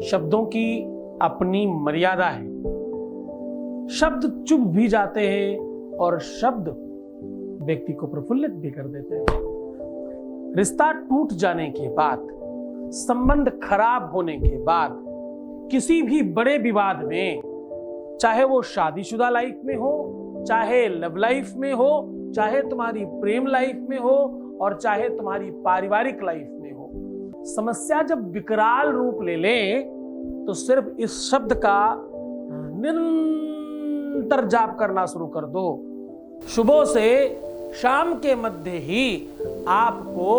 शब्दों की अपनी मर्यादा है। शब्द चुभ भी जाते हैं और शब्द व्यक्ति को प्रफुल्लित भी कर देते हैं। रिश्ता टूट जाने के बाद, संबंध खराब होने के बाद, किसी भी बड़े विवाद में, चाहे वो शादीशुदा लाइफ में हो, चाहे लव लाइफ में हो, चाहे तुम्हारी प्रेम लाइफ में हो और चाहे तुम्हारी पारिवारिक लाइफ में हो, समस्या जब विकराल रूप ले ले तो सिर्फ इस शब्द का निरंतर जाप करना शुरू कर दो। सुबह से शाम के मध्य ही आपको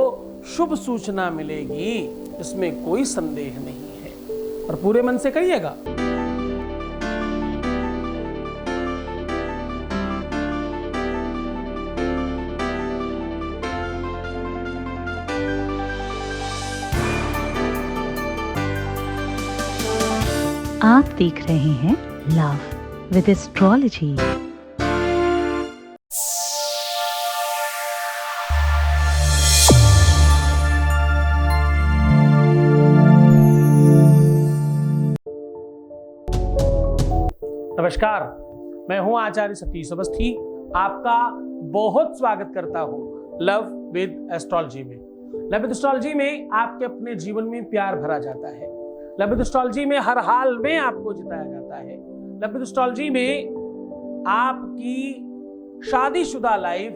शुभ सूचना मिलेगी, इसमें कोई संदेह नहीं है। और पूरे मन से करिएगा। आप देख रहे हैं लव विद एस्ट्रोलॉजी। नमस्कार, मैं हूं आचार्य सतीश अवस्थी। आपका बहुत स्वागत करता हूं लव विद एस्ट्रोलॉजी में। लव विद एस्ट्रोलॉजी में आपके अपने जीवन में प्यार भरा जाता है। लव विद एस्ट्रोलॉजी में हर हाल में आपको जिताया जाता है। लव विद एस्ट्रोलॉजी में आपकी शादीशुदा लाइफ,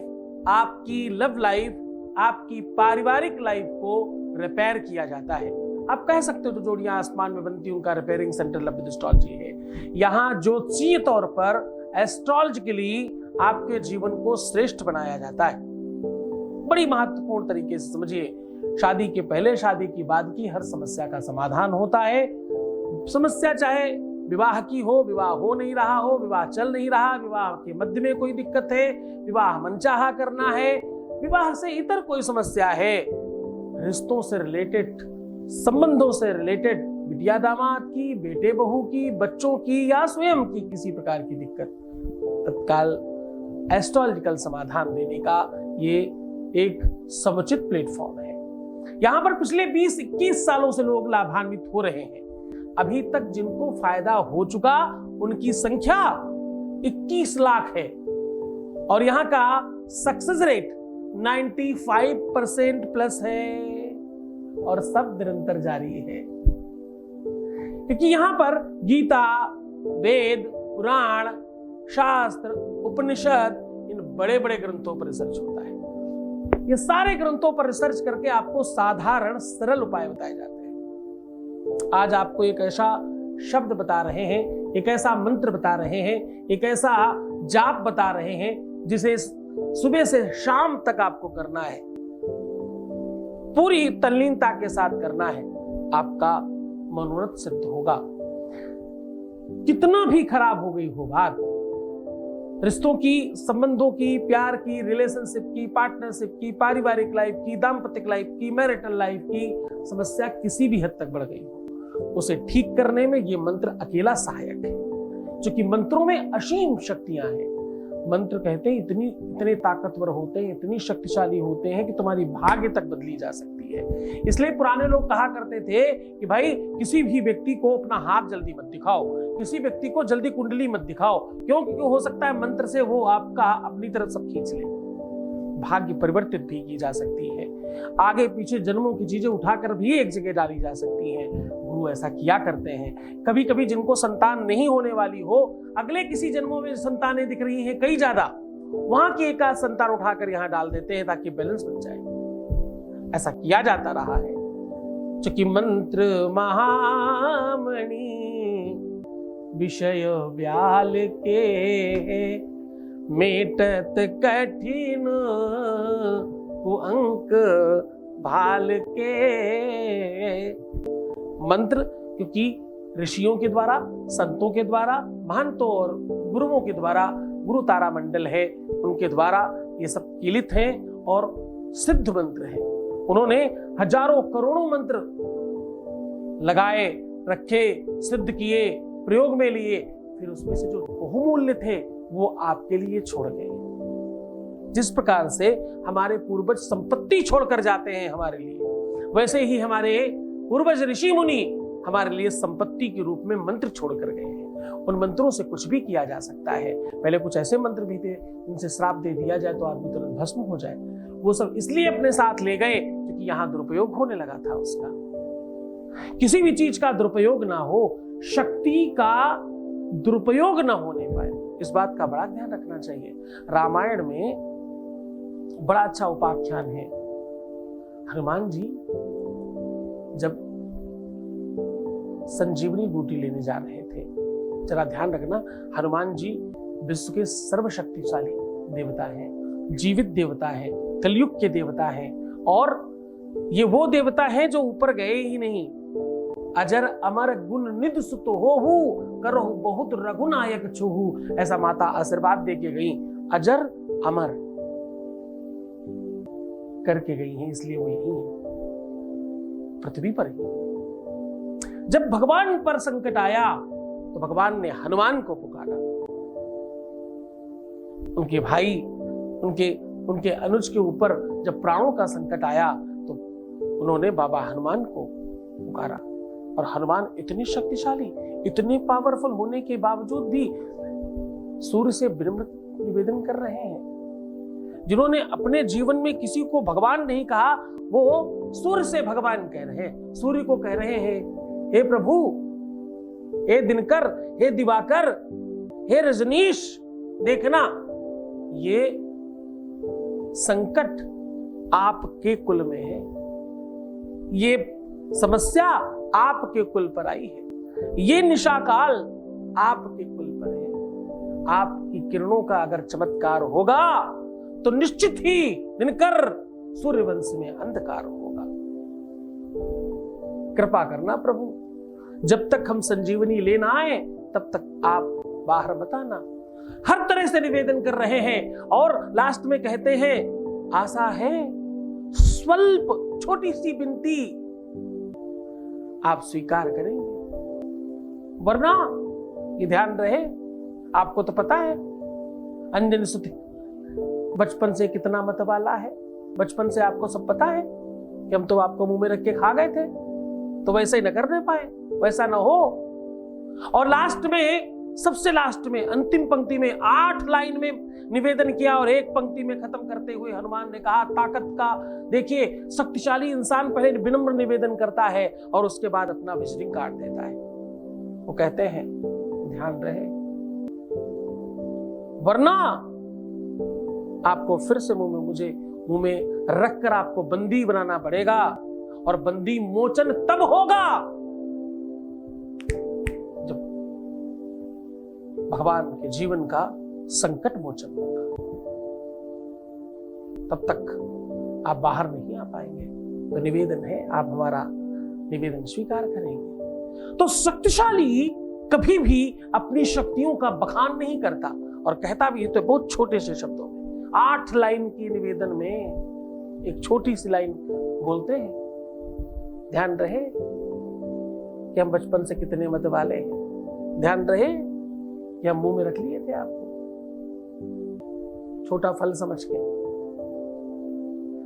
आपकी लव लाइफ, आपकी पारिवारिक लाइफ को रिपेयर किया जाता है। आप कह सकते हो जो जोड़ियां आसमान में बनती हैं उनका repairing centre love with astrology है। यहाँ ज्योतिषीय तौर पर एस्ट्रोलॉजिकली आपके जीवन को श्रेष्ठ बनाया जाता है। बड़ी महत्वपूर्ण तरीके से समझिए। शादी के पहले, शादी के बाद की हर समस्या का समाधान होता है। समस्या चाहे विवाह की हो, विवाह हो नहीं रहा हो, विवाह चल नहीं रहा, विवाह के मध्य में कोई दिक्कत है, विवाह मनचाहा करना है, विवाह से इतर कोई समस्या है, रिश्तों से रिलेटेड, संबंधों से रिलेटेड, बिटिया दामाद की, बेटे बहू की, बच्चों की या स्वयं की किसी प्रकार की दिक्कत, तत्काल एस्ट्रोलॉजिकल समाधान देने का ये एक समुचित प्लेटफॉर्म है। यहां पर पिछले 20-21 सालों से लोग लाभान्वित हो रहे हैं। अभी तक जिनको फायदा हो चुका उनकी संख्या 21 लाख है और यहां का सक्सेस रेट 95% प्लस है और सब निरंतर जारी है। क्योंकि यहां पर गीता, वेद, पुराण, शास्त्र, उपनिषद, इन बड़े बड़े ग्रंथों पर रिसर्च होता है। ये सारे ग्रंथों पर रिसर्च करके आपको साधारण सरल उपाय बताए जाते हैं। आज आपको एक ऐसा शब्द बता रहे हैं, एक ऐसा मंत्र बता रहे हैं, एक ऐसा जाप बता रहे हैं जिसे सुबह से शाम तक आपको करना है, पूरी तल्लीनता के साथ करना है। आपका मनोरथ सिद्ध होगा। कितना भी खराब हो गई हो बात, रिश्तों की, संबंधों की, प्यार की, रिलेशनशिप की, पार्टनरशिप की, पारिवारिक लाइफ की, दाम्पत्य लाइफ की, मैरिटल लाइफ की समस्या किसी भी हद तक बढ़ गई हो, उसे ठीक करने में ये मंत्र अकेला सहायक है। क्योंकि मंत्रों में असीम शक्तियां हैं। मंत्र कहते हैं इतने ताकतवर होते हैं, इतनी शक्तिशाली होते हैं कि तुम्हारी भाग्य तक बदली जा सकती है। इसलिए पुराने लोग कहा करते थे कि भाई किसी भी व्यक्ति को अपना हाथ जल्दी मत दिखाओ, किसी व्यक्ति को जल्दी कुंडली मत दिखाओ। क्यों? क्योंकि हो सकता है मंत्र से वो आपका अपनी तरफ सब खींच ले। भाग्य परिवर्तित भी की जा सकती है। आगे पीछे जन्मों की चीजें उठाकर भी एक जगह डाली जा सकती हैं। गुरु ऐसा किया करते हैं। कभी कभी जिनको संतान नहीं होने वाली हो, अगले किसी जन्मों में संतानें दिख रही हैं कई ज्यादा, वहां की एक आध संतान उठाकर यहां डाल देते हैं ताकि बैलेंस बन जाए। ऐसा किया जाता रहा है। चूंकि मंत्र महामणि विषय व्याल के, मेटत कठिन कुअंक भाल के। मंत्र क्योंकि ऋषियों के द्वारा, संतों के द्वारा, महंतों और गुरुओं के द्वारा, गुरु तारा मंडल है, उनके द्वारा ये सब कीलित हैं और सिद्ध मंत्र हैं। उन्होंने हजारों करोड़ों मंत्र लगाए, रखे, सिद्ध किए, प्रयोग में लिए, फिर उसमें से जो बहुमूल्य थे वो आपके लिए छोड़ गए। जिस प्रकार से हमारे पूर्वज संपत्ति छोड़कर जाते हैं हमारे लिए, वैसे ही हमारे पूर्वज ऋषि मुनि हमारे लिए संपत्ति के रूप में मंत्र छोड़ कर गए हैं। उन मंत्रों से कुछ भी किया जा सकता है। पहले कुछ ऐसे मंत्र भी थे जिनसे श्राप दे दिया जाए तो आदमी तुरंत भस्म हो जाए। वो सब इसलिए अपने साथ ले गए क्योंकि यहां दुरुपयोग होने लगा था उसका। किसी भी चीज का दुरुपयोग ना हो, शक्ति का दुरुपयोग ना होने पाए, इस बात का बड़ा ध्यान रखना चाहिए। रामायण में बड़ा अच्छा उपाख्यान है। हनुमान जी जब संजीवनी बूटी लेने जा रहे थे, जरा ध्यान रखना, हनुमान जी विश्व के सर्वशक्तिशाली देवता हैं, जीवित देवता हैं, कलयुग के देवता हैं, और ये वो देवता हैं जो ऊपर गए ही नहीं। अजर अमर गुण निध सुत होहु, करहु बहुत रघुनायक छुहु, ऐसा माता आशीर्वाद दे के गई। अजर अमर करके गई हैं, इसलिए वो यही है, पृथ्वी पर ही। जब भगवान पर संकट आया तो भगवान ने हनुमान को पुकारा। उनके भाई, उनके अनुज के ऊपर जब प्राणों का संकट आया तो उन्होंने बाबा हनुमान को पुकारा। और हनुमान इतने शक्तिशाली, इतने पावरफुल होने के बावजूद भी सूर्य से विनम्र निवेदन कर रहे हैं। जिन्होंने अपने जीवन में किसी को भगवान नहीं कहा, वो सूर्य से भगवान कह रहे हैं। सूर्य को कह रहे हैं, हे प्रभु, हे दिनकर, हे दिवाकर, हे रजनीश, देखना ये संकट आपके कुल में है, ये समस्या आपके कुल पर आई है, ये निशाकाल आपके कुल पर है। आपकी किरणों का अगर चमत्कार होगा तो निश्चित ही दिनकर सूर्यवंश में अंधकार होगा। कृपा करना प्रभु, जब तक हम संजीवनी लेना आए तब तक आप बाहर बताना। हर तरह से निवेदन कर रहे हैं और लास्ट में कहते हैं, आशा है स्वल्प छोटी सी विनती आप स्वीकार करेंगे, वरना ये ध्यान रहे, आपको तो पता है अंजनी सुत बचपन से कितना मतवाला है। बचपन से आपको सब पता है कि हम तो आपको मुंह में रख के खा गए थे, तो वैसे ही न करने पाए, वैसा ना हो। और लास्ट में, सबसे लास्ट में, अंतिम पंक्ति में 8 लाइन में निवेदन किया और एक पंक्ति में खत्म करते हुए हनुमान ने कहा, ताकत का देखिए, शक्तिशाली इंसान पहले विनम्र निवेदन करता है और उसके बाद अपना विजलिंग काट देता है। वो कहते हैं, ध्यान रहे, वरना आपको फिर से मुंह में रखकर आपको बंदी बनाना पड़ेगा, और बंदी मोचन तब होगा जब भगवान के जीवन का संकट मोचन होगा। तब तक आप बाहर नहीं आ पाएंगे। तो निवेदन है, आप हमारा निवेदन स्वीकार करेंगे। तो शक्तिशाली कभी भी अपनी शक्तियों का बखान नहीं करता, और कहता भी है तो बहुत छोटे से शब्दों में। 8 लाइन की निवेदन में एक छोटी सी लाइन बोलते हैं। ध्यान रहे कि हम बचपन से कितने मत वाले हैं, ध्यान रहे कि हम मुंह में रख लिए थे आपको छोटा फल समझ के।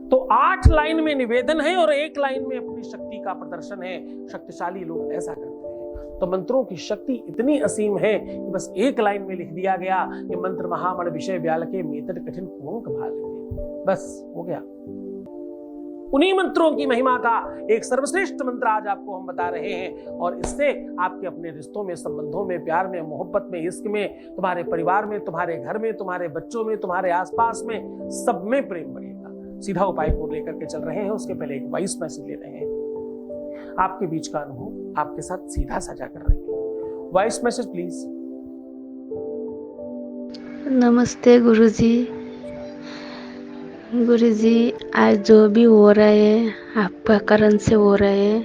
तो 8 लाइन में निवेदन है और 1 लाइन में अपनी शक्ति का प्रदर्शन है। शक्तिशाली लोग ऐसा करते हैं। तो मंत्रों की शक्ति इतनी असीम है कि बस 1 लाइन में लिख दिया गया कि मंत्र महामण विषय व्याल के मेतड कठिन कुंक भाल के, बस हो गया। उन्हीं मंत्रों की महिमा का एक सर्वश्रेष्ठ मंत्र आज आपको हम बता रहे हैं, और इससे आपके अपने रिश्तों में, संबंधों में, प्यार में, मोहब्बत में, इश्क में, तुम्हारे परिवार में, तुम्हारे घर में, तुम्हारे बच्चों में, तुम्हारे आसपास में, सब में प्रेम बढ़ेगा। सीधा उपाय को लेकर के चल रहे हैं। उसके पहले एक वॉइस मैसेज ले रहे हैं। आपके बीच का अनुभव आपके साथ सीधा साझा कर रहे हैं। Voice message please. नमस्ते गुरुजी। गुरुजी, आज जो भी हो रहा है आपका करण से हो रहा है।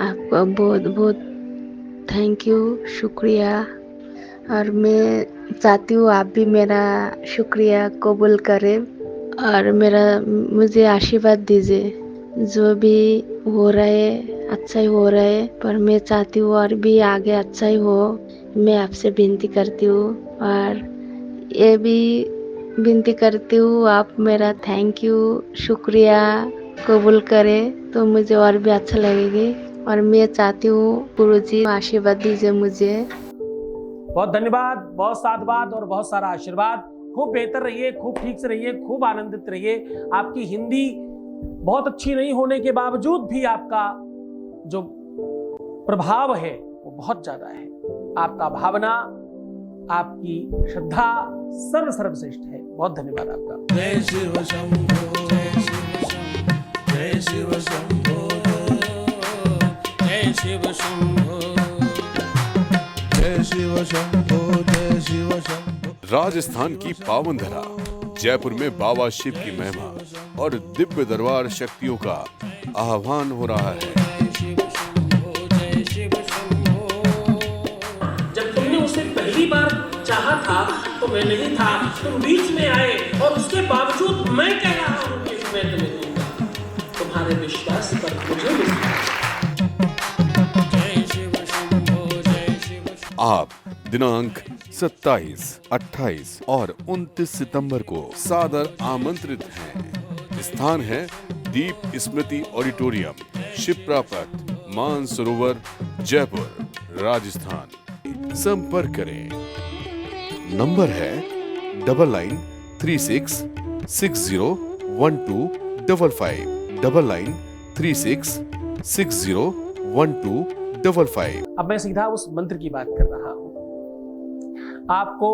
आपका बहुत बहुत थैंक यू, शुक्रिया। और मैं चाहती हूँ आप भी मेरा शुक्रिया कबूल करें और मुझे आशीर्वाद दीजिए। जो भी हो रहा है अच्छा ही हो रहा है, पर मैं चाहती हूँ और भी आगे अच्छा ही हो। मैं आपसे विनती करती हूँ और ये भी विनती करती हूँ आप मेरा थैंक यू, शुक्रिया कबूल करें तो मुझे और भी अच्छा लगेगी। और मैं चाहती हूँ गुरुजी आशीर्वाद दीजिए मुझे। बहुत धन्यवाद, बहुत साधुवाद और बहुत सारा आशीर्वाद। खूब बेहतर रहिए, खूब ठीक से रहिए, खूब आनंदित रहिए। आपकी हिंदी बहुत अच्छी नहीं होने के बावजूद भी आपका जो प्रभाव है वो बहुत ज्यादा है। आपका भावना, आपकी श्रद्धा सर्वश्रेष्ठ है। बहुत धन्यवाद आपका। जय शिव शंभो, जय शिव शंभो, जय शिव शंभो, जय शिव शंभो, जय शिव शंभो। राजस्थान की पावन धरा जयपुर में बाबा शिव की महिमा और दिव्य दरबार शक्तियों का आह्वान हो रहा है। जब तुमने उसे पहली बार चाहा था तो मैं नहीं था, तुम बीच में आए और उसके बावजूद मैं कह रहा हूं कि मैं तुम्हें दूंगा। तुम्हारे विश्वास पर मुझे विश्वास। आप दिनांक 27, 28 और 29 सितंबर को सादर आमंत्रित हैं। स्थान है दीप स्मृति ऑडिटोरियम, शिप्रा पथ, मानसरोवर, जयपुर, राजस्थान। संपर्क करें। नंबर है 9936601255, 9936601255। अब मैं सीधा उस मंत्र की बात कर रहा हूं। आपको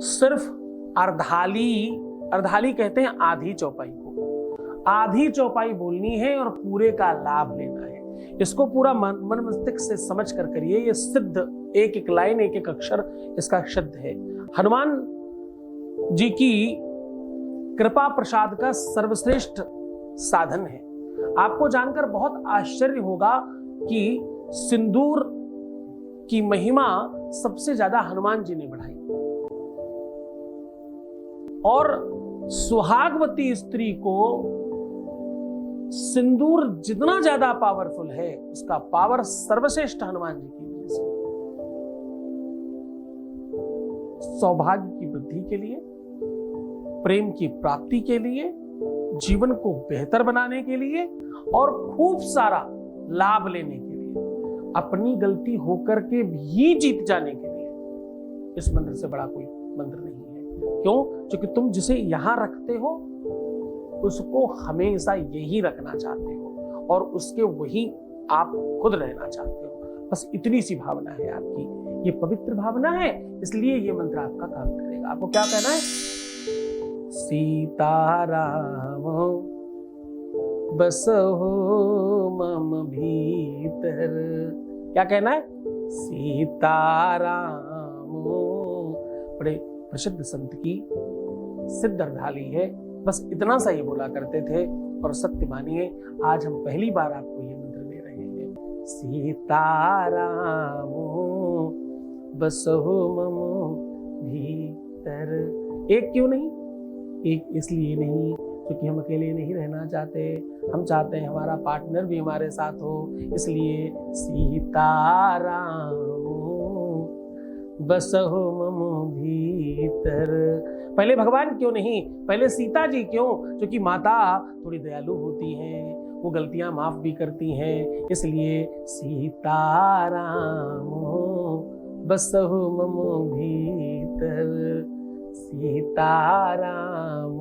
सिर्फ अर्धाली कहते हैं आधी चौपाई को, आधी चौपाई बोलनी है और पूरे का लाभ लेना है। इसको पूरा मन मस्तिष्क से समझ कर करिए। ये सिद्ध, एक एक लाइन, एक एक अक्षर इसका शुद्ध है। हनुमान जी की कृपा प्रसाद का सर्वश्रेष्ठ साधन है। आपको जानकर बहुत आश्चर्य होगा कि सिंदूर की महिमा सबसे ज्यादा हनुमान जी ने बढ़ाई, और सुहागवती स्त्री को सिंदूर जितना ज्यादा पावरफुल है, उसका पावर सर्वश्रेष्ठ हनुमान जी की वजह से। सौभाग्य की वृद्धि के लिए, प्रेम की प्राप्ति के लिए, जीवन को बेहतर बनाने के लिए और खूब सारा लाभ लेने के लिए, अपनी गलती होकर के भी जीत जाने के लिए इस मंत्र से बड़ा कोई मंत्र नहीं है। क्यों? क्योंकि तुम जिसे यहां रखते हो उसको हमेशा यही रखना चाहते हो और उसके वही आप खुद रहना चाहते हो। बस इतनी सी भावना है आपकी, ये पवित्र भावना है, इसलिए ये मंत्र आपका काम करेगा। आपको क्या कहना है? सीताराम बसहो मम भीतर। क्या कहना है? सीताराम। बड़े प्रसिद्ध संत की सिद्ध अर्धाली है। बस इतना सा ही बोला करते थे और सत्य मानिए आज हम पहली बार आपको ये मंत्र दे रहे हैं। सीताराम बसहो मम भीतर। एक क्यों नहीं? एक इसलिए नहीं क्योंकि हम अकेले नहीं रहना चाहते, हम चाहते हैं हमारा पार्टनर भी हमारे साथ हो, इसलिए सीताराम बसहो मम भीतर। पहले भगवान क्यों नहीं? पहले सीता जी क्यों? क्योंकि माता थोड़ी दयालु होती हैं, वो गलतियां माफ भी करती हैं, इसलिए सीताराम बसहो मम भीतर। सीताराम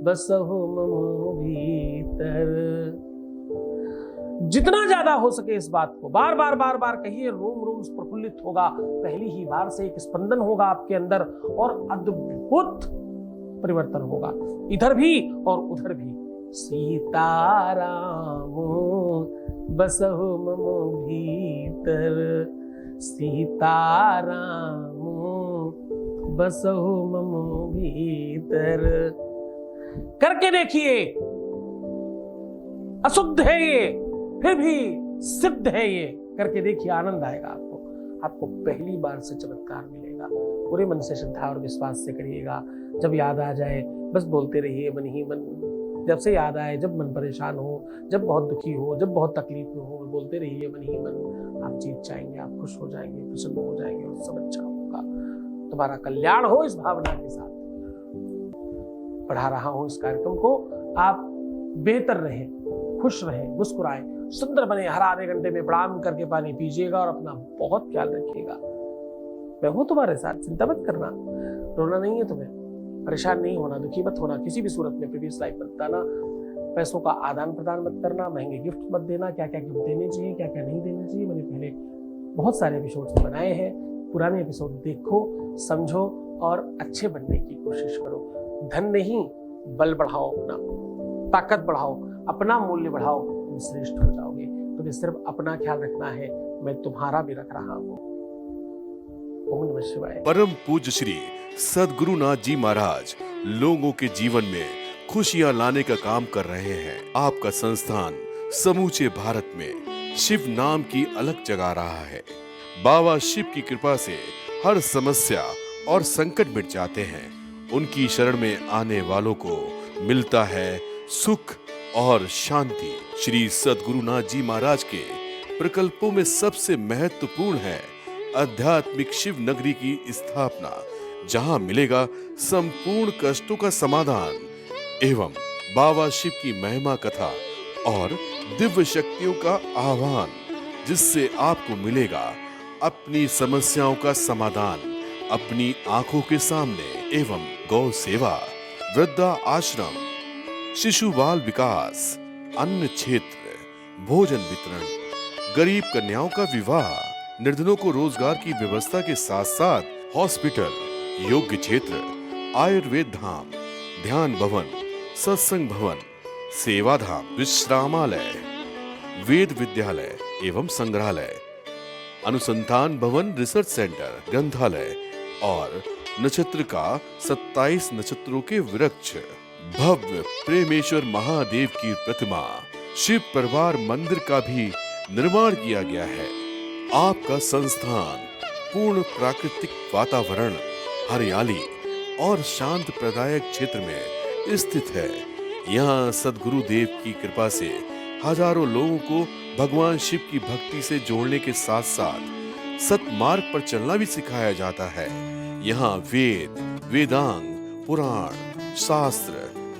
बसहो मम भीतर। जितना ज्यादा हो सके इस बात को बार बार कहिए। रोम रोम प्रफुल्लित होगा, पहली ही बार से एक स्पंदन होगा आपके अंदर और अद्भुत परिवर्तन होगा, इधर भी और उधर भी। सीताराम बसहो मम भीतर। सीताराम बसहो मम भीतर। करके देखिए, अशुद्ध है ये फिर भी सिद्ध है ये। करके देखिए, आनंद आएगा आपको पहली बार से चमत्कार मिलेगा। पूरे मन से श्रद्धा और विश्वास से करिएगा। जब याद आ जाए बस बोलते रहिए मन ही मन। जब से याद आए, जब मन परेशान हो, जब बहुत दुखी हो, जब बहुत तकलीफ में हो, बोलते रहिए मन ही मन। आप जीत जाएंगे, आप खुश हो जाएंगे, प्रसन्न हो जाएंगे और सब अच्छा होगा। तुम्हारा कल्याण हो इस भावना के साथ पढ़ा रहा हूं इस कार्यक्रम को। आप बेहतर रहें, खुश रहें, मुस्कुराएं सुंदर बने। हर आधे घंटे में प्रणाम करके पानी पीजिएगा और अपना बहुत ख्याल रखिएगा। मैं हूं तुम्हारे साथ, चिंता मत करना। रोना नहीं है तुम्हें, परेशान नहीं होना, दुखी मत होना किसी भी सूरत में। प्रीवियस लाइफ मत बताना, पैसों का आदान प्रदान मत करना, महंगे गिफ्ट मत देना। क्या क्या गिफ्ट देने चाहिए, क्या क्या नहीं देने चाहिए, मैंने पहले बहुत सारे एपिसोड्स बनाए हैं। पुराने एपिसोड देखो, समझो और अच्छे बनने की कोशिश करो। धन नहीं, बल बढ़ाओ, अपना ताकत बढ़ाओ, अपना मूल्य बढ़ाओ, तुम श्रेष्ठ हो जाओगे। तुम्हें सिर्फ अपना ख्याल रखना है, मैं तुम्हारा भी रख रहा हूँ। ओम नमः शिवाय। परम पूज्य श्री सद्गुरुनाथ जी महाराज लोगों के जीवन में खुशियां लाने का काम कर रहे हैं। आपका संस्थान समूचे भारत में शिव नाम की अलग जगा रहा है। बाबा शिव की कृपा से हर समस्या और संकट मिट जाते हैं। उनकी शरण में आने वालों को मिलता है सुख और शांति। श्री सद्गुरुनाथ जी महाराज के प्रकल्पों में सबसे महत्वपूर्ण है आध्यात्मिक शिव नगरी की स्थापना, जहां मिलेगा संपूर्ण कष्टों का समाधान एवं बाबा शिव की महिमा कथा और दिव्य शक्तियों का आह्वान, जिससे आपको मिलेगा अपनी समस्याओं का समाधान अपनी आंखों के सामने। एवं गौ सेवा, वृद्धा आश्रम, शिशु बाल विकास, अन्न क्षेत्र, भोजन वितरण, गरीब कन्याओं का विवाह, निर्धनों को रोजगार की व्यवस्था के साथ साथ हॉस्पिटल, योग्य क्षेत्र, आयुर्वेद धाम, ध्यान भवन, सत्संग भवन, सेवा धाम, विश्रामालय, वेद विद्यालय एवं संग्रहालय, अनुसंधान भवन, रिसर्च सेंटर, ग्रंथालय और नक्षत्र का 27 नक्षत्रों के वृक्ष, भव्य प्रेमेश्वर महादेव की प्रतिमा, शिव परिवार मंदिर का भी निर्माण किया गया है। आपका संस्थान पूर्ण प्राकृतिक वातावरण, हरियाली और शांत प्रदायक क्षेत्र में स्थित है। यहाँ सद्गुरु देव की कृपा से हजारों लोगों को भगवान शिव की भक्ति से जोड़ने के साथ साथ सतमार्ग पर चलना भी सिखाया जाता है। यहाँ वेद, वेदांग, पुराण, शास्त्र,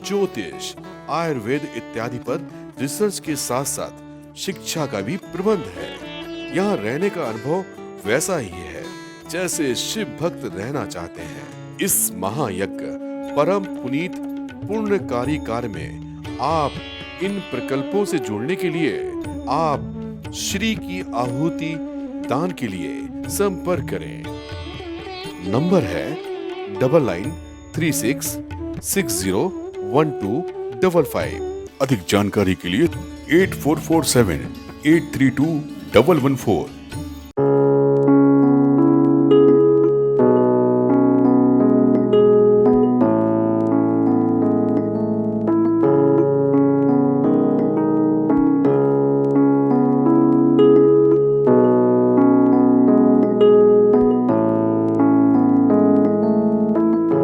ज्योतिष, आयुर्वेद इत्यादि पर रिसर्च के साथ साथ शिक्षा का भी प्रबंध है। यहाँ रहने का अनुभव वैसा ही है जैसे शिव भक्त रहना चाहते हैं। इस महायज्ञ परम पुनीत पुण्यकारी कार्य में आप इन प्रकल्पों से जुड़ने के लिए आप श्री की आहुति दान के लिए संपर्क करें। नंबर है 9936601255। अधिक जानकारी के लिए 8447832114